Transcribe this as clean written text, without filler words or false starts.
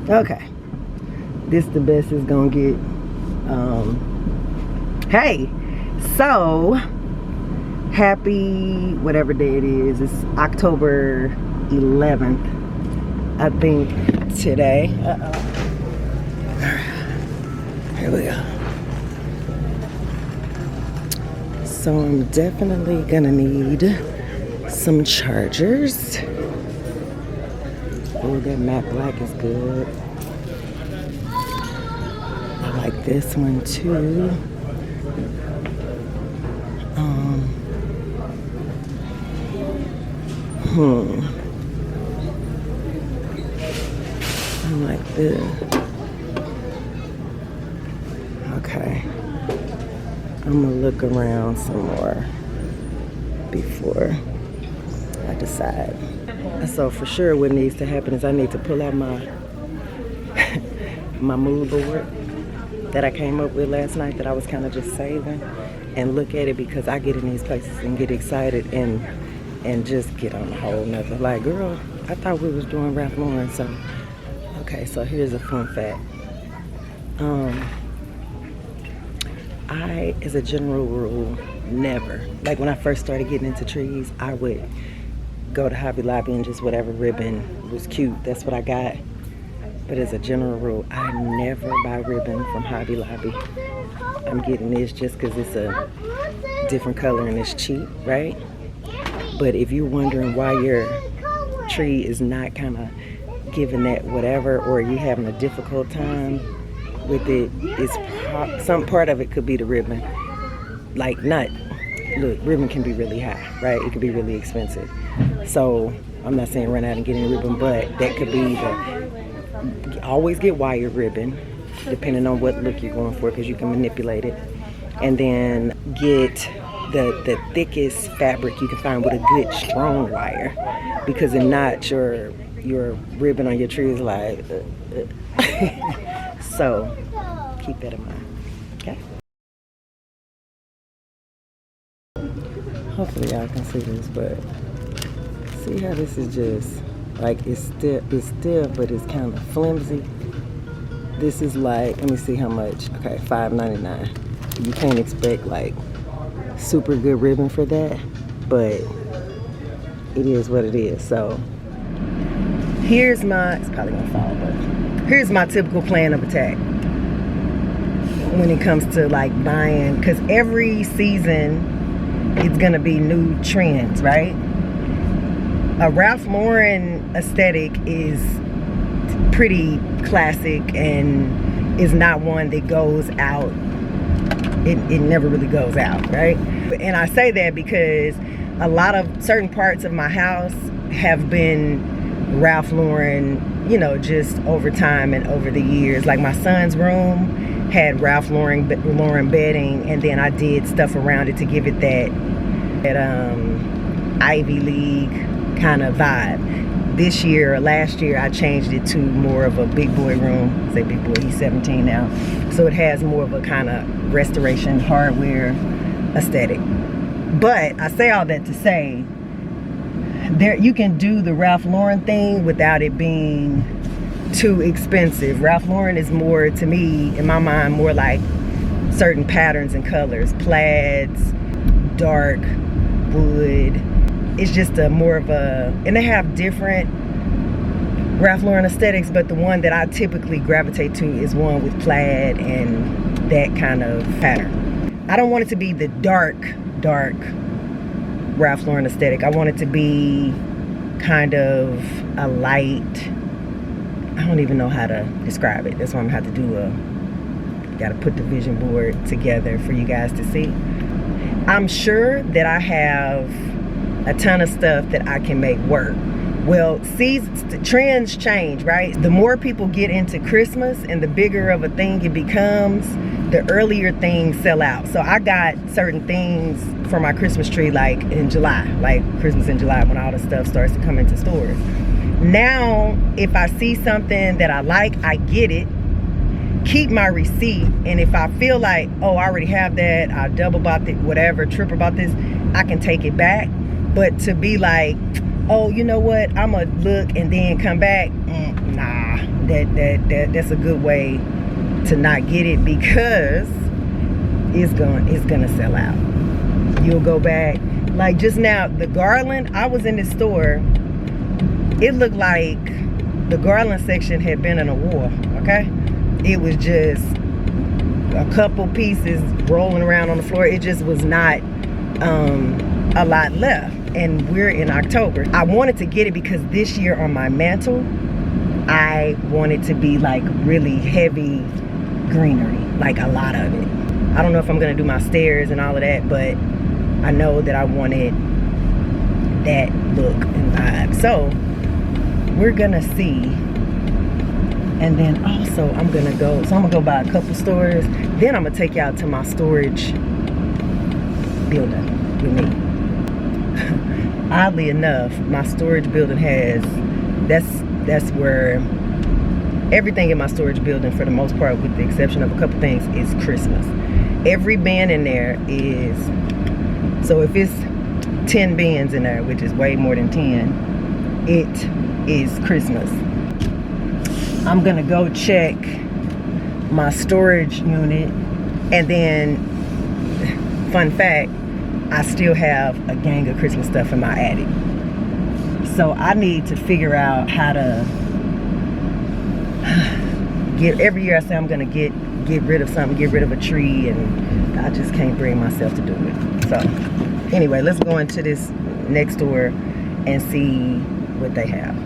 Okay. This the best it's gonna get. Hey, so happy whatever day it is. It's October 11th, I think, today. Here we go. So I'm definitely gonna need some chargers. Oh, that matte black is good. I like this one too. I like this. Okay. I'm gonna look around some more before I decide. So for sure what needs to happen is I need to pull out my my mood board that I came up with last night that I was kind of just saving, and look at it, because I get in these places and get excited and just get on a whole nother, like, girl, I thought we was doing Ralph Lauren. So okay, so here's a fun fact. I, as a general rule, never, like when I first started getting into trees, I would go to Hobby Lobby and just whatever ribbon was cute, that's what I got. But as a general rule, I never buy ribbon from Hobby Lobby. I'm getting this just because it's a different color and it's cheap, right? But if you're wondering why your tree is not kind of giving that whatever, or you having a difficult time with it, it's some part of it could be the ribbon. Like, not, look, ribbon can be really high, right? It could be really expensive. So I'm not saying run out and get any ribbon, but that could be always get wire ribbon, depending on what look you're going for, because you can manipulate it. And then get the thickest fabric you can find with a good strong wire, because if not, your ribbon on your tree is like so keep that in mind. Okay, hopefully y'all can see this, but see how this is just like, it's stiff, but it's kind of flimsy. This is like, let me see how much. Okay, $5.99. You can't expect like super good ribbon for that, but it is what it is. So here's my, it's probably gonna fall, but here's my typical plan of attack when it comes to like buying, because every season it's gonna be new trends, right? A Ralph Lauren aesthetic is pretty classic and is not one that goes out. It never really goes out, right? And I say that because a lot of certain parts of my house have been Ralph Lauren, you know, just over time and over the years. Like my son's room had Ralph Lauren bedding, and then I did stuff around it to give it that Ivy League kind of vibe. This year or last year, I changed it to more of a big boy room. Say big boy, he's 17 now. So it has more of a kind of restoration hardware aesthetic. But I say all that to say, there you can do the Ralph Lauren thing without it being too expensive. Ralph Lauren is more, to me, in my mind, more like certain patterns and colors. Plaids, dark, wood. It's just a more of a, and they have different Ralph Lauren aesthetics, but the one that I typically gravitate to is one with plaid and that kind of pattern. I don't want it to be the dark Ralph Lauren aesthetic. I want it to be kind of a light, I don't even know how to describe it. That's why I'm gonna have to do gotta put the vision board together for you guys to see. I'm sure that I have a ton of stuff that I can make work. Well, trends change, right? The more people get into Christmas and the bigger of a thing it becomes, the earlier things sell out. So I got certain things for my Christmas tree like in July, like Christmas in July, when all the stuff starts to come into stores. Now, if I see something that I like, I get it, keep my receipt, and if I feel like, oh, I already have that, I double bought it, whatever, triple bought this, I can take it back. But to be like, oh, you know what, I'm gonna look and then come back. Nah, that's a good way to not get it, because it's gonna sell out. You'll go back. Like just now, the garland, I was in the store, it looked like the garland section had been in a war. Okay, it was just a couple pieces rolling around on the floor. It just was not a lot left, and we're in October. I wanted to get it because this year on my mantle, I wanted to be like really heavy greenery, like a lot of it. I don't know if I'm gonna do my stairs and all of that, but I know that I wanted that look and vibe. So we're gonna see. And then also I'm gonna go by a couple stores. Then I'm gonna take y'all to my storage building with me. Oddly enough, my storage building has, that's where everything in my storage building, for the most part, with the exception of a couple things, is Christmas. Every bin in there is, so if it's 10 bins in there, which is way more than 10, it is Christmas. I'm gonna go check my storage unit, and then, fun fact, I still have a gang of Christmas stuff in my attic. So I need to figure out how to get, every year I say I'm gonna get rid of something, get rid of a tree, and I just can't bring myself to do it. So anyway, let's go into this next store and see what they have.